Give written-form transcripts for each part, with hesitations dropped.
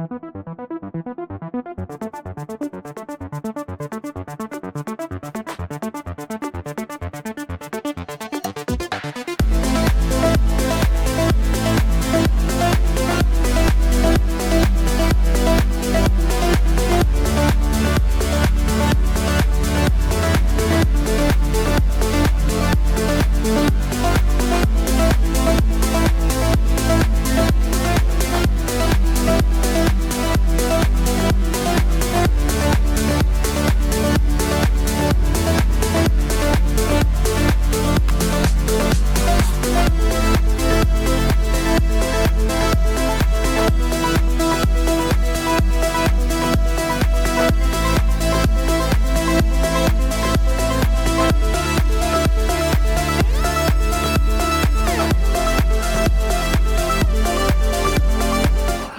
हे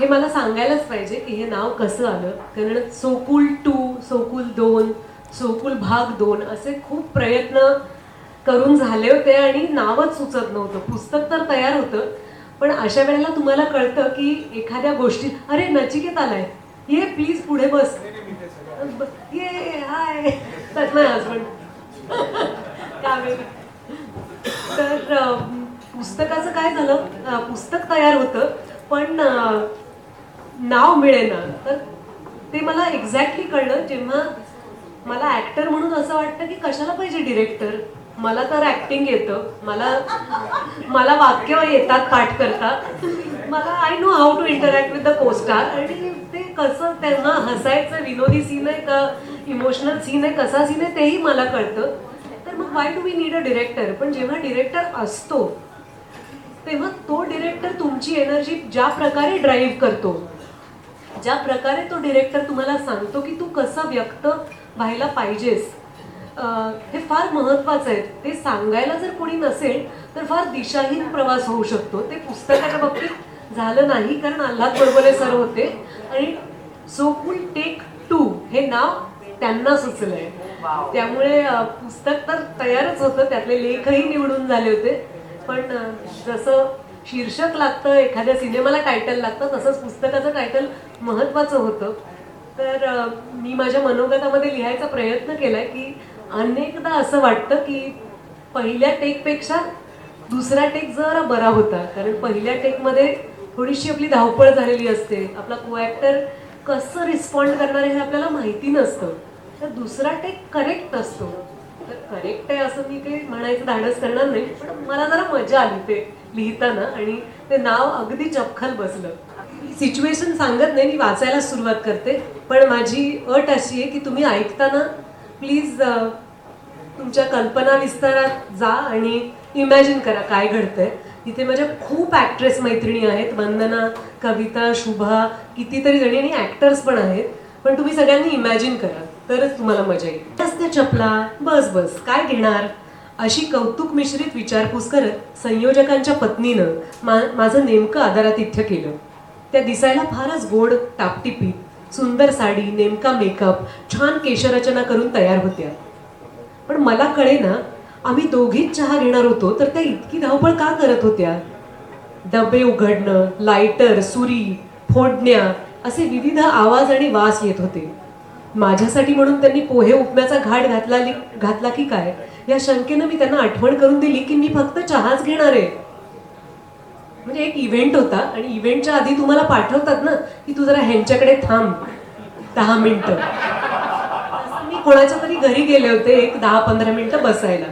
मला सांगायलाच पाहिजे की हे नाव कसं आलं, कारण सोकुल 2, सोकुल 2, सोकुल भाग 2 असे खूप प्रयत्न करून झाले होते आणि नावच सुचत नव्हतं. पुस्तक तर तयार होतं, पण अशा वेळेला तुम्हाला कळतं की एखाद्या गोष्टी, अरे नचिकेत आलाय, ये प्लीज पुढे बस, ये हाय, त्यात नाही हजबंड तर पुस्तकाचं काय झालं, पुस्तक तयार होतं पण नाव मिळेना. तर ते मला एक्झॅक्टली कळलं जेव्हा मला ऍक्टर म्हणून असं वाटतं की कशाला पाहिजे डिरेक्टर, मला तर ऍक्टिंग येतं, मला वाक्य येतात पाठ करता, मला I know how to interact with the costar, आणि ते कसं तेव्हा हसायचं, विनोदी सीन आहे का इमोशनल सीन आहे, कसा सीन आहे तेही मला कळतं. तर मग why do we need a director. पण जेव्हा डिरेक्टर असतो तेव्हा तो डिरेक्टर तुमची एनर्जी ज्या प्रकारे ड्राईव्ह करतो, ज्या प्रकारे तो डिरेक्टर तुम्हाला सांगतो की तू कसं व्यक्त व्हायला पाहिजेस, हे फार महत्वाचं आहे. ते सांगायला जर कोणी नसेल तर फार दिशाहीन प्रवास होऊ शकतो. ते पुस्तकाच्या बाबतीत झालं नाही, कारण आल्हाद गोडबोले सर होते आणि सोकुल टेक 2 हे नाव त्यांना सुचलंय. त्यामुळे पुस्तक तर तयारच होतं, त्यातले लेखही निवडून झाले होते, पण जसं शीर्षक लागतं, एखाद्या सिनेमाला टायटल लागतं, तसंच पुस्तकाचं टायटल महत्त्वाचं होतं. तर मी माझ्या मनोगतामध्ये लिहायचा प्रयत्न केलाय की अनेकदा असं वाटतं की पहिल्या टेकपेक्षा दुसरा टेक जरा बरा होता, कारण पहिल्या टेकमध्ये थोडीशी आपली धावपळ झालेली असते, आपला को ॲक्टर कसं रिस्पॉन्ड करणार आहे हे आपल्याला माहिती नसतं. तर दुसरा टेक करेक्ट असतो. तर करेक्ट आहे असं मी काही म्हणायचं धाडस करणार नाही, पण मला जरा मजा आली ते लिहिताना आणि ते नाव अगदी चपखल बसलं. सिच्युएशन सांगत नाही, मी वाचायला सुरुवात करते, पण माझी अट अशी आहे की तुम्ही ऐकताना प्लीज तुमच्या कल्पना विस्तारात जा आणि इमॅजिन करा काय घडतंय. तिथे माझ्या खूप ॲक्ट्रेस मैत्रिणी आहेत, वंदना, कविता, शुभा, कितीतरी जणी, आणि ॲक्टर्स पण आहेत. पण तुम्ही सगळ्यांनी इमॅजिन करा, तरच तुम्हाला मजा येईल. त्या चपला, बस बस काय घेणार, अशी कौतुक मिश्रित विचारपूस करत संयोजकांच्या पत्नीनं माझं नेमकं आदरातिथ्य केलं. त्या दिसायला फारच गोड, टापटिपीत, सुंदर साडी, नेमका मेकअप, छान केशरचना करून तयार होत्या. पण मला कळेना, आम्ही दोघीच चहा घेणार होतो तर त्या इतकी धावपळ का करत होत्या. डबे उघडणं, लायटर, सुरी, फोडण्या असे विविध आवाज आणि वास येत होते. माझ्यासाठी म्हणून त्यांनी पोहे उपम्याचा घाट घातला की काय या शंकेनं मी त्यांना आठवण करून दिली की मी फक्त चहाच घेणार आहे. म्हणजे एक इव्हेंट होता आणि इव्हेंटच्या आधी तुम्हाला पाठवतात ना की तू जरा ह्यांच्याकडे थांब 10 मिनिटं. मी कोणाच्या तरी घरी गेले होते एक 10-15 मिनिटं बसायला.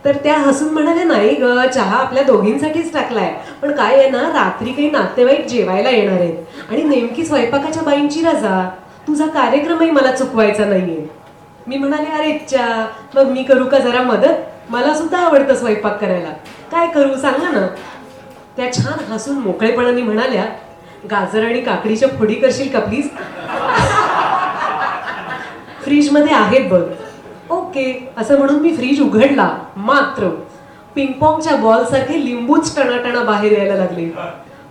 तर त्या हसून म्हणाल्या, नाही ग, चहा आपल्या दोघींसाठीच टाकलाय, पण काय आहे ना, रात्री काही नातेवाईक जेवायला येणार आहेत आणि नेमकी स्वयंपाकाच्या बाईंची रजा, तुझा कार्यक्रमही मला चुकवायचा नाहीये. मी म्हणाले, अरे च्या, मग मी करू का जरा मदत, मला सुद्धा आवडतं स्वयंपाक करायला, काय करू सांगा ना. त्या छान हसून मोकळेपणाने म्हणाल्या, गाजर आणि काकडीच्या फोडी करशील का प्लीज, फ्रीजमध्ये आहेत बघ. ओके असं म्हणून मी फ्रीज उघडला, मात्र पिंगपॉंगच्या बॉल सारखे लिंबूच टणाटणा बाहेर यायला लागले.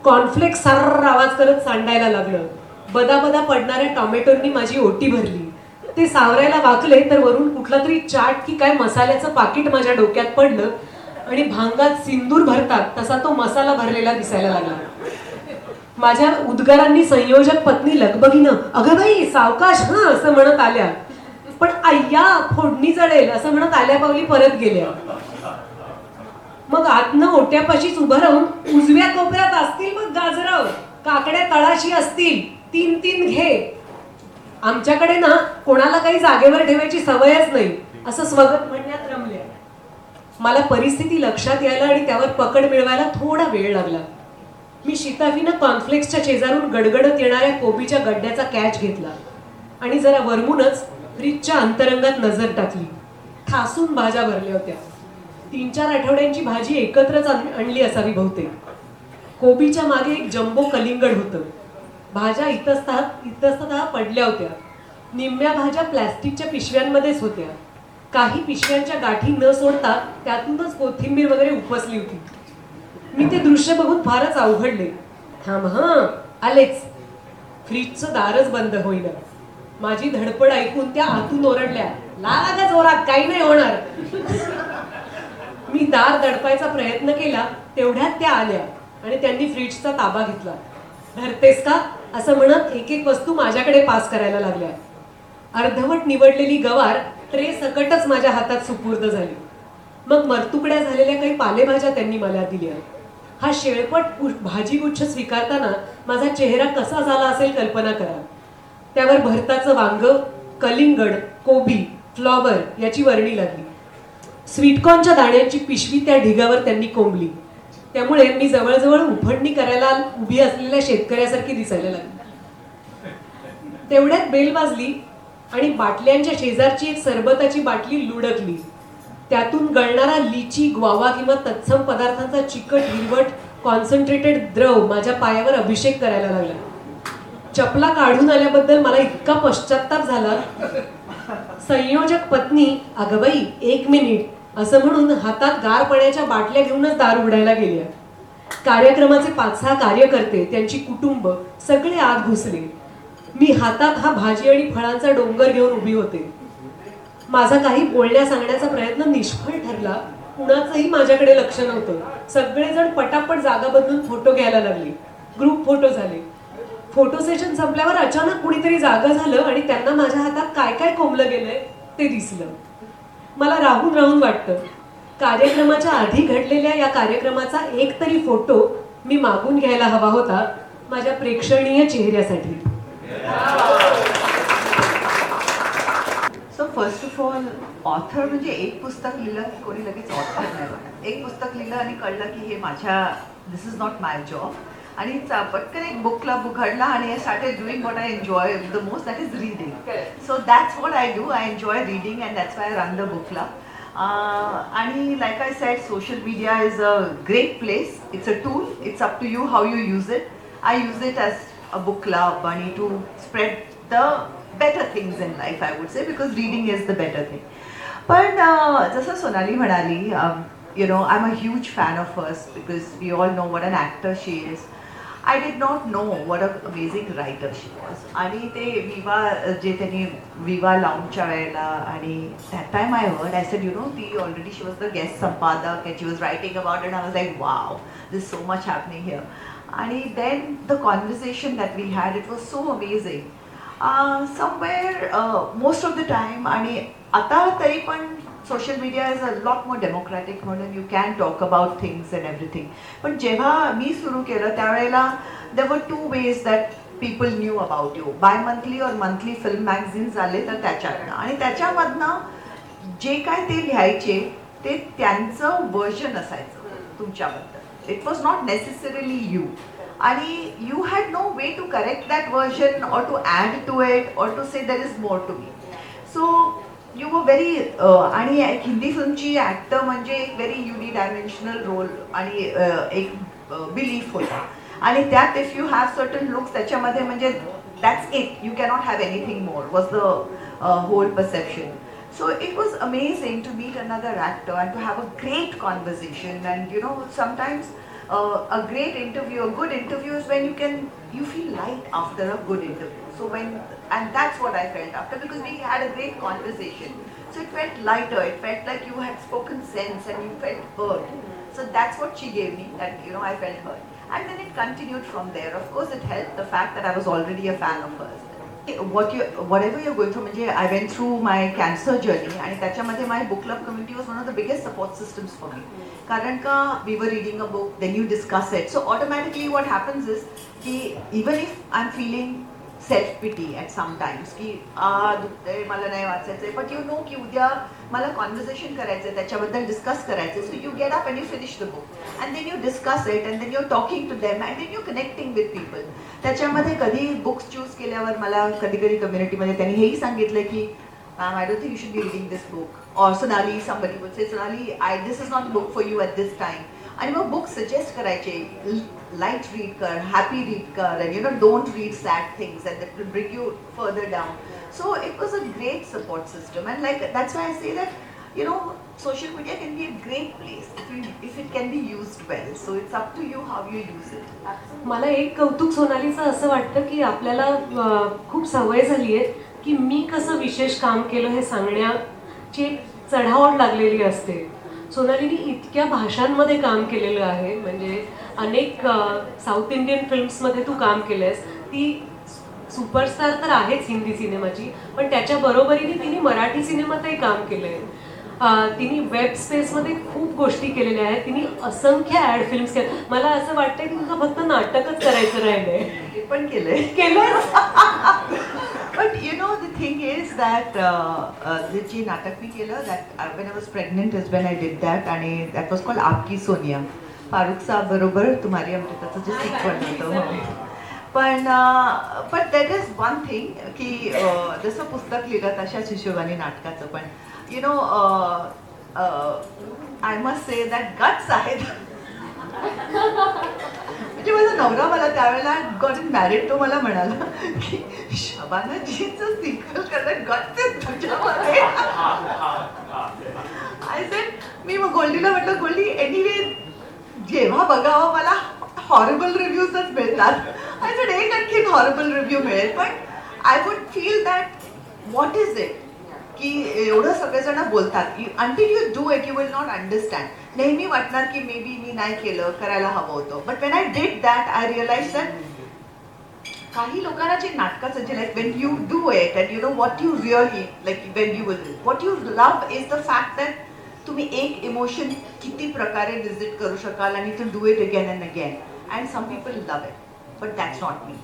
कॉर्नफ्लेक्स सार आवाज करत सांडायला लागलं. बदाबदा पडणाऱ्या टोमॅटोंनी माझी ओटी भरली. ते सावरायला वाकले तर वरून कुठला तरी चाट की काय मसाल्याचं पाकिट माझ्या डोक्यात पडलं आणि भांगात सिंदूर भरतात तसा तो मसाला भरलेला दिसायला लागला. माझ्या उद्गारांनी संयोजक पत्नी लगबगीनं अगं बाई सावकाश हं असं म्हणत आल्या, पण अय्या फोडणी जळेल असं म्हणत आल्या पावली परत गेल्या. मग आतनं ओट्यापाशीच उभं राहून उजव्या कोपऱ्यात असतील मग गाजरं, काकड्या तळाशी असतील 3-3 घे. आमच्याकडे ना कोणाला काही जागेवर ठेवायची सवयच नाही असं स्वगत म्हणण्यात रमल्या. मला परिस्थिती लक्षात यायला आणि त्यावर पकड मिळवायला थोडा वेळ लागला. मी शिताफीनं कॉर्नफ्लेक्सच्या शेजारून गडगडत येणाऱ्या कोबीच्या गड्ड्याचा कॅच घेतला आणि जरा वरमूनच फ्रीजच्या अंतरंगात नजर टाकली. ठासून भाज्या भरल्या होत्या. 3-4 आठवड्यांची भाजी एकत्रच आणली असावी बहुतेक. कोबीच्या मागे एक जम्बो कलिंगड होतं. भाज्या इतस्ततः पडल्या होत्या. निम्म्या भाज्या प्लॅस्टिकच्या पिशव्यांमध्येच होत्या. काही पिशव्यांच्या गाठी न सोडता त्यातूनच कोथिंबीर वगैरे उपसली होती. मी ते दृश्य बघून फारच अवघडले. थांब हं आलेच. फ्रीजचं दारच बंद होईना. माझी धडपड ऐकून त्या आतून ओरडल्या, लागा का जोरात, काही नाही होणार. मी दार दडपायचा प्रयत्न केला तेवढ्यात त्या आल्या आणि त्यांनी फ्रीजचा ताबा घेतला. धरतेस का असं म्हणत एक एक वस्तू माझ्याकडे पास करायला लागल्या. अर्धवट निवडलेली गवार ट्रे सकटच माझ्या हातात सुपूर्द झाली. मग मरतुकड्या झालेल्या काही पालेभाज्या त्यांनी मला दिल्या. हा शेळपट भाजीगुच्छ स्वीकारताना माझा चेहरा कसा झाला असेल कल्पना करा. त्यावर भरताचं वांग, कलिंगड, कोबी, फ्लॉवर याची वर्णी लागली. स्वीटकॉर्नच्या दाण्यांची पिशवी त्या ढिगावर त्यांनी कोंबली. त्यामुळे मी जवळजवळ उफणणी करायला उभी असलेल्या शेतकऱ्यासारखी दिसायला लागली. तेवढ्यात बेल वाजली आणि बाटल्यांच्या शेजारची एक सरबताची बाटली लुडकली. त्यातून गळणारा लिची, ग्वावा किंवा तत्सम पदार्थांचा चिकट हिरवट कॉन्सन्ट्रेटेड द्रव माझ्या पायावर अभिषेक करायला लागला. चपला काढून आल्याबद्दल मला इतका पश्चाताप झाला. संयोजक पत्नी अगं बाई 1 मिनिट असं म्हणून हातात गार पाण्याच्या बाटल्या घेऊनच दार उघडायला गेल्या. कार्यक्रमाचे 5-6 कार्यकर्ते, त्यांची कुटुंब सगळे आत घुसले. मी हातात हा भाजी आणि फळांचा डोंगर घेऊन उभी होते. माझा काही बोलण्या सांगण्याचा प्रयत्न निष्फळ ठरला. कुणाचंही माझ्याकडे लक्ष नव्हतं. सगळेजण पटापट जागा बदलून फोटो घ्यायला लागले. ग्रुप फोटो झाले. फोटो सेशन संपल्यावर अचानक कुणीतरी जागा झालं आणि त्यांना माझ्या हातात काय काय कोंबलं गेलंय ते दिसलं. मला राहून राहून वाटतं. कार्यक्रमाच्या आधी घडलेल्या या कार्यक्रमाचा एक तरी फोटो मी मागून घ्यायला हवा होता माझ्या प्रेक्षणीय चेहऱ्यासाठी. So first of all author म्हणजे एक पुस्तक लिहिलं की कोणी लगेच ऑथर नाही बनत. एक पुस्तक लिहिलं आणि कळलं की हे माझ्या this is not my job आणि पटकन एक बुक क्लब उघडला आणि I started doing what I enjoy the most, that is reading. So that's what I do. I enjoy reading and that's why I run the book club. आणि like I said, social media is a great place. It's a tool. It's up to you how you use it. I use it as a book club आणि to spread the better things in life, I would say, because reading is the better thing. But जसं सोनाली म्हणाली, you know, I'm a huge fan of hers because we all know what an actor she is. I did not know what an amazing writer she was. आणि ते विवा जे त्यांनी विवा लाँचच्या वेळेला आणि that time I heard, I said, you know, already she was the guest संपादक and she was writing about it and I was like, wow, there's so much happening here. आणि then the conversation that we had, it was so amazing. Somewhere most of the time आणि आता तरी पण social media is a lot more democratic म्हणून you can talk about things and everything. पण जेव्हा मी सुरू केलं त्यावेळेला देर were 2 ways that people knew about you. By monthly और मंथली फिल्म मॅगझिन्स आले तर त्याच्यातनं आणि त्याच्यामधनं जे काय ते लिहायचे ते त्यांचं वर्जन असायचं तुमच्याबद्दल. It was not necessarily you. आणि you had no way to correct that version or to add to it or to say there is more to me. So you were very आणि एक Hindi फिल्मची actor म्हणजे एक very युनिडायमेन्शनल role आणि एक belief होता आणि त्यात if you have certain looks त्याच्यामध्ये म्हणजे that's it, you cannot have anything more was the whole perception. So it was amazing to meet another actor and to have a great conversation. And you know, sometimes a great interview, a good interview is when you feel light after a good interview. So and that's what I felt after, because we had a great conversation. So it felt lighter. It felt like you had spoken sense and you felt heard. So that's what she gave me. That, you know, I felt heard. And then it continued from there. Of course, it helped the fact that I was already a fan of hers. Whatever you're going through, म्हणजे I went through my cancer journey आणि त्याच्यामध्ये my book club community was one of the biggest support systems for me. कारण का we were reading a book, then you discuss it. So automatically what happens is की even if I'm feeling self pity at sometimes की दुखतंय मला नाही वाचायचंय, but you know की उद्या मला कॉन्व्हर्सेशन करायचंय, त्याच्याबद्दल डिस्कस करायचंय. So you get up and you finish the book and then you discuss it and then you talking to them and then you connecting with people. त्याच्यामध्ये कधी books choose केल्यावर मला कधी कधी कम्युनिटीमध्ये त्यांनी हेही सांगितलं की ma'am I don't think you should be reading this book, और Sonali somebody would say Sonali this is not book for you at this time. आणि मग बुक सजेस्ट करायचे, लाईट रीड कर, हॅपी रीड कर, and you know don't read sad things and that will bring you further down. So it was a great support system and like that's why I say that you no social media can be a great place if it can be used well. So it's up to you how you use it. मला एक कौतुक सोनालीचं असं वाटतं की आपल्याला खूप सवय झाली आहे की मी कसं विशेष काम केलं हे सांगण्याची एक चढाओढ लागलेली असते. सोनालीने इतक्या भाषांमध्ये काम केलेलं आहे, म्हणजे अनेक साऊथ इंडियन फिल्म्समध्ये तू काम केलंस. ती सुपरस्टार तर आहेच हिंदी सिनेमाची, पण त्याच्या बरोबरीने तिने मराठी सिनेमातही काम केलं आहे. तिने वेब स्पेसमध्ये खूप गोष्टी केलेल्या आहेत. तिने असंख्य ॲड फिल्म्स केल्या. मला असं वाटतंय की तुझं फक्त नाटकच करायचं राहिलंय. ते पण केलंय. But you know the thing is that जे नाटक मी केलं that when I was pregnant is when I did that आणि that was called आपकी सोनिया. फारुख साहेब बरोबर तुम्हारी अमृताचं जे सिक्वल होतं. पण दॅट इज वन थिंग की जसं पुस्तक लिहिलं तशाच हिशोबाने नाटकाचं पण you know I must say that guts आहेत. म्हणजे माझा नवरा मला त्यावेळेला गॉट इन मॅरिड तो मला म्हणाला की शबानाजीचं सिक्वल करणं गट्स तुझ्यामध्ये. आय सेड मी मग गोल्डीला म्हटलं गोल्डी एनिवे जेव्हा बघावं मला हॉरेबल रिव्ह्यूजच मिळतात. आय सेड एक आणखी हॉरेबल रिव्ह्यू मिळेल पण I would feel that what is it की एवढं सगळेजण बोलतात until you do it you will not understand. नेहमी वाटणार की मे बी मी नाही केलं, करायला हवं होतं. But when I did that I realise that काही लोकांना जे नाटकाचं जे like when you do it and you know what you really like when you will what you love is the fact that तुम्ही एक इमोशन किती प्रकारे visit करू शकाल आणि to do it again and again. And some people love it but that's not me.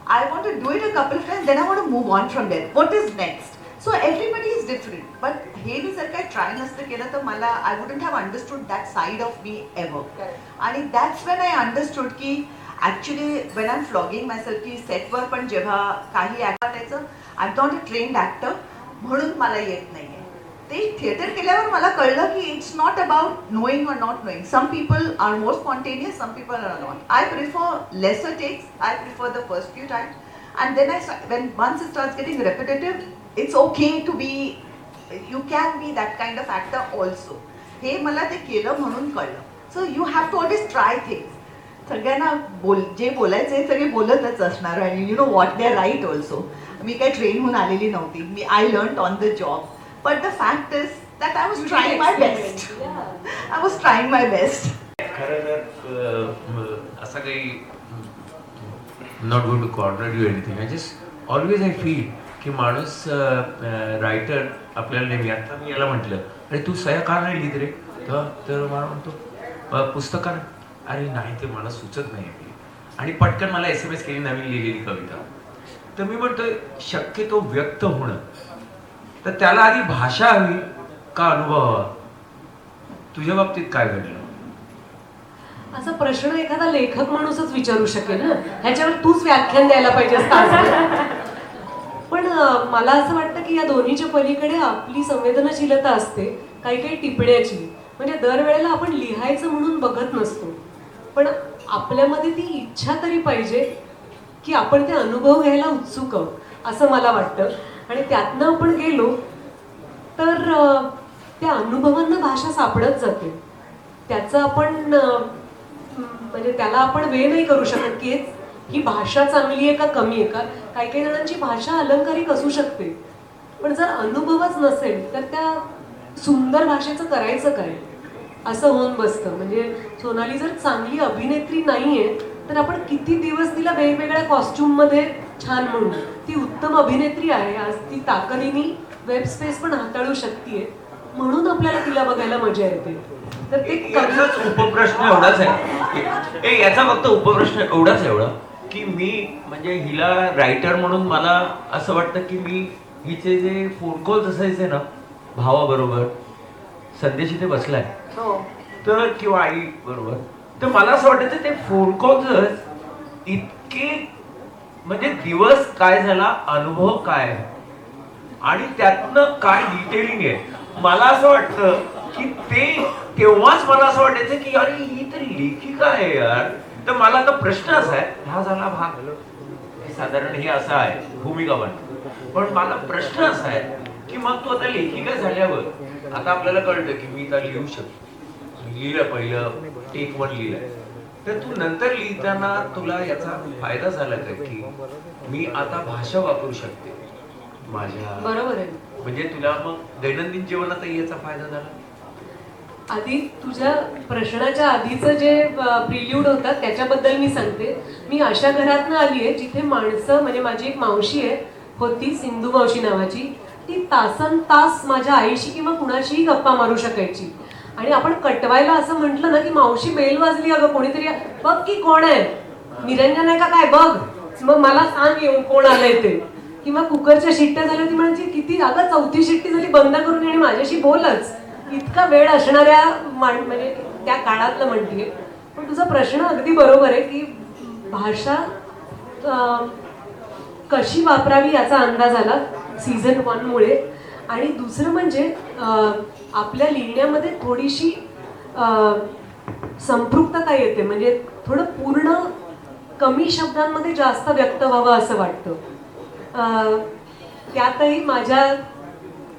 I want to do it a couple times then I want to move on from there. What is next? So everybody is different. But हे मी जर काही try नसतं केलं तर मला I wouldn't have understood that side of me ever. आणि that's when I understood की actually when I am flogging myself की सेटवर पण जेव्हा काही ॲक्ट वाटायचं I am not a trained actor म्हणून मला येत नाही आहे. ते थिएटर केल्यावर मला कळलं की इट्स नॉट अबाउट नोईंग और not knowing. Some people are more spontaneous, some people are not. I prefer lesser takes. I prefer the first few times and then when once it starts getting repetitive, it's okay to be, you can be that kind of actor also. हे मला ते केलं म्हणून कळलं. So you have to always try things. सगळ्यांना जे बोलायचे सगळे बोलतच असणार आणि you know what, they are right also. मी काही ट्रेन होऊन आलेली नव्हती. I learned on the job. But the fact is that I was trying my best. I was trying my best. खरं तर असं काही not going to corner you anything. I just always I feel की माणूस writer आपल्याला नेहमी, आता मी याला म्हटलं अरे तू सह्या का नाही लिहित रे, तर मला म्हणतो पुस्तकात, अरे नाही ते मला सुचत नाही. आणि पटकन मला SMS केली नवीन लिहिलेली कविता. तर मी म्हणतोय शक्यतो व्यक्त होणं, तर त्याला आधी भाषा हवी का अनुभव हवा? तुझ्या बाबतीत काय घडलं? असा प्रश्न एखादा लेखक माणूसच विचारू शकेल ना, ह्याच्यावर तूच व्याख्यान द्यायला पाहिजे. पण मला असं वाटतं की या दोन्हीच्या पलीकडे आपली संवेदनशीलता असते काही काही टिपण्याची. म्हणजे दरवेळेला आपण लिहायचं म्हणून बघत नसतो, पण आपल्यामध्ये ती इच्छा तरी पाहिजे की आपण ते अनुभव घ्यायला उत्सुक आहोत असं मला वाटतं. आणि त्यातनं आपण गेलो तर त्या अनुभवांना भाषा सापडत जाते. त्याचं आपण म्हणजे त्याला आपण वे नाही करू शकत की ही भाषा चांगली आहे का कमी आहे का. काही काही जणांची भाषा अलंकारिक असू शकते, पण जर अनुभवच नसेल तर त्या सुंदर भाषेचं करायचं काय असं होऊन बसतं. म्हणजे सोनाली जर चांगली अभिनेत्री नाहीये तर आपण किती दिवस तिला वेगवेगळ्या कॉस्ट्युममध्ये छान म्हणू. ती उत्तम अभिनेत्री आहे, आज ती ताकदीने वेब स्पेस पण हाताळू शकते, म्हणून आपल्याला तिला बघायला मजा येते. तर ते याचाच उपप्रश्न एवढाच आहे, याचा फक्त उपप्रश्न एवढाच एवढा की मी म्हणजे हिला रायटर म्हणून मला असं वाटतं की मी हिचे जे फोन कॉल्स असायचे ना भावाबरोबर, संदेश इथे बसलाय, हो. तर किंवा आई बरोबर, तर मला असं वाटायचं ते फोन कॉल्सच इतके म्हणजे दिवस काय झाला, अनुभव काय आहे आणि त्यातनं काय डिटेलिंग आहे. मला असं वाटतं की ते तेव्हाच मला असं वाटायचं की अरे ही तर लेखिका आहे यार. तर मला आता प्रश्न असा आहे, हा झाला भाग साधारण हे असं आहे भूमिका पण मला प्रश्न असा आहे की मग तू आता लेखिका झाल्यावर आता आपल्याला कळतं की मी आता लिहू शकतो, लिहिलं पहिलं टेक 1 लिहिलंय, तर तू नंतर लिहिताना तुला याचा फायदा झाला का की मी आता भाषा वापरू शकते माझ्या, बरोबर आहे. म्हणजे तुला मग दैनंदिन जीवनातही याचा फायदा झाला? आधी तुझ्या प्रश्नाच्या आधीचं जे प्रिल्यूड होता त्याच्याबद्दल मी सांगते. मी अशा घरातनं आली आहे जिथे माणसं, म्हणजे माझी एक मावशी आहे होती, सिंधू मावशी नावाची, ती तासन तास माझ्या आईशी किंवा कुणाशीही गप्पा मारू शकायची. आणि आपण कटवायला असं म्हटलं ना की मावशी बेल वाजली, अगं कोणीतरी बघ की कोण आहे, निरंजन आहे का काय बघ, मग मला सांग येऊन कोण आलंय ते. किंवा कुकरच्या शिट्ट्या झाल्या, ती म्हणायची किती, अगं 4थी शिट्टी झाली, बंद करून आणि माझ्याशी बोलच. इतका वेळ असणाऱ्या म्हणजे त्या काळातलं म्हणतीये. पण तुझा प्रश्न अगदी बरोबर आहे की भाषा कशी वापरावी याचा अंदाज आला सीझन 1 मुळे. आणि दुसरं म्हणजे आपल्या लिहिण्यामध्ये थोडीशी संपृक्तता येते, म्हणजे थोडं पूर्ण कमी शब्दांमध्ये जास्त व्यक्त व्हावं असं वाटतं. त्यातही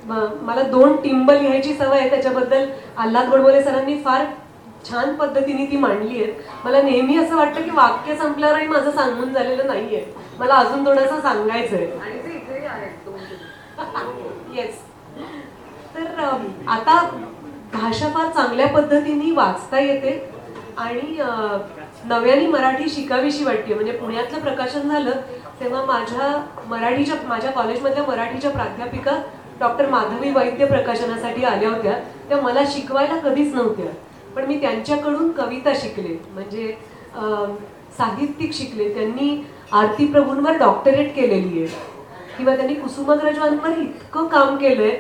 मला 2 टिंब लिहायची सवय आहे, त्याच्याबद्दल आल्हाद गोडबोले सरांनी फार छान पद्धतीने ती मांडली आहे. मला नेहमी असं वाटतं की वाक्य संपल्यावरही माझं सांगून झालेलं नाहीये, मला अजून थोडंसं सांगायचंय. येस. तर आता भाषा फार चांगल्या पद्धतीने वाचता येते आणि नव्याने मराठी शिकावीशी वाटते. म्हणजे पुण्यातलं प्रकाशन झालं तेव्हा माझ्या कॉलेजमधल्या मराठीच्या प्राध्यापिका डॉक्टर माधवी वैद्य प्रकाशनासाठी आल्या होत्या. त्या मला शिकवायला कधीच नव्हत्या, पण मी त्यांच्याकडून कविता शिकले, म्हणजे साहित्यिक शिकले. त्यांनी आरती प्रभूंवर डॉक्टरेट केलेली आहे किंवा त्यांनी कुसुमाग्रजांवर इतकं काम केलंय.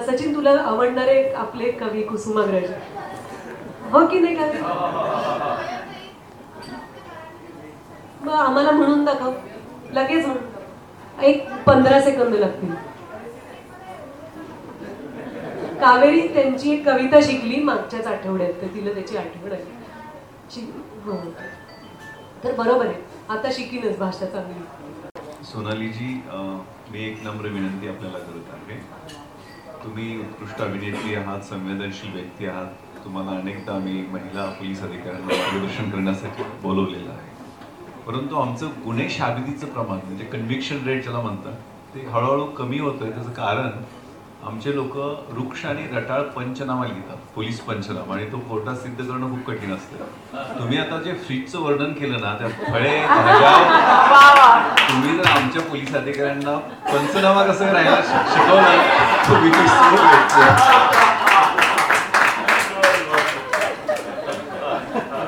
सचिन, तुला आवडणारे आपले कवी कुसुमाग्रज, हो की नाही? कवी मग आम्हाला म्हणून दाखव, लगेच म्हणून, एक 15 सेकंद लागतील. कावेरी त्यांची एक कविता शिकली मागच्याच आठवड्यात, तर तिला त्याची आठवण आली. हो, तर बरोबर आहे, आता शिकीनच भाषा चांगली. सोनालीजी, मी एक नम्र विनंती आपल्याला करत आहे. तुम्ही उत्कृष्ट अभिनेत्री आहात, संवेदनशील व्यक्ती आहात. तुम्हाला अनेकदा आम्ही महिला पोलीस अधिकाऱ्यांना मार्गदर्शन करण्यासाठी बोलवलेलं आहे. परंतु आमचं गुन्हे शाबितीचं प्रमाण, म्हणजे कन्व्हिक्शन रेट ज्याला म्हणतात, ते हळूहळू कमी होतंय. त्याचं कारण आमचे लोक वृक्ष आणि रटाळ पंचनामा लिहितात, पोलीस पंचनामा, आणि तो कोर्टात सिद्ध करणं खूप कठीण असतं. तुम्ही आता जे फ्रीजचं वर्णन केलं ना, त्या फळे भाज्या, तुम्ही जर आमच्या पोलीस अधिकाऱ्यांना पंचनामा कसं करायला शिकवलं तर we could so great.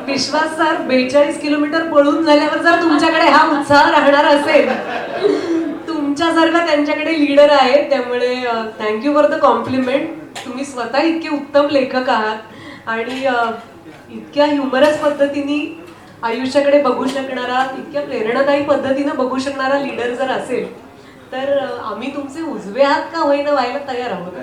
विश्वास सर, 42 किलोमीटर पळून झाल्यावर जर तुमच्याकडे हा उत्साह राहणार असेल, तुमच्यासारखा त्यांच्याकडे लीडर आहे, त्यामुळे थँक्यू फॉर द कॉम्प्लिमेंट. तुम्ही स्वतः इतके उत्तम लेखक आहात आणि इतक्या ह्युमरस पद्धतीने आयुष्याकडे बघू शकणारा, इतक्या प्रेरणादायी पद्धतीनं बघू शकणारा लीडर जर असेल तर आम्ही तुमचे उजवे हात का होईना व्हायला तयार आहोत.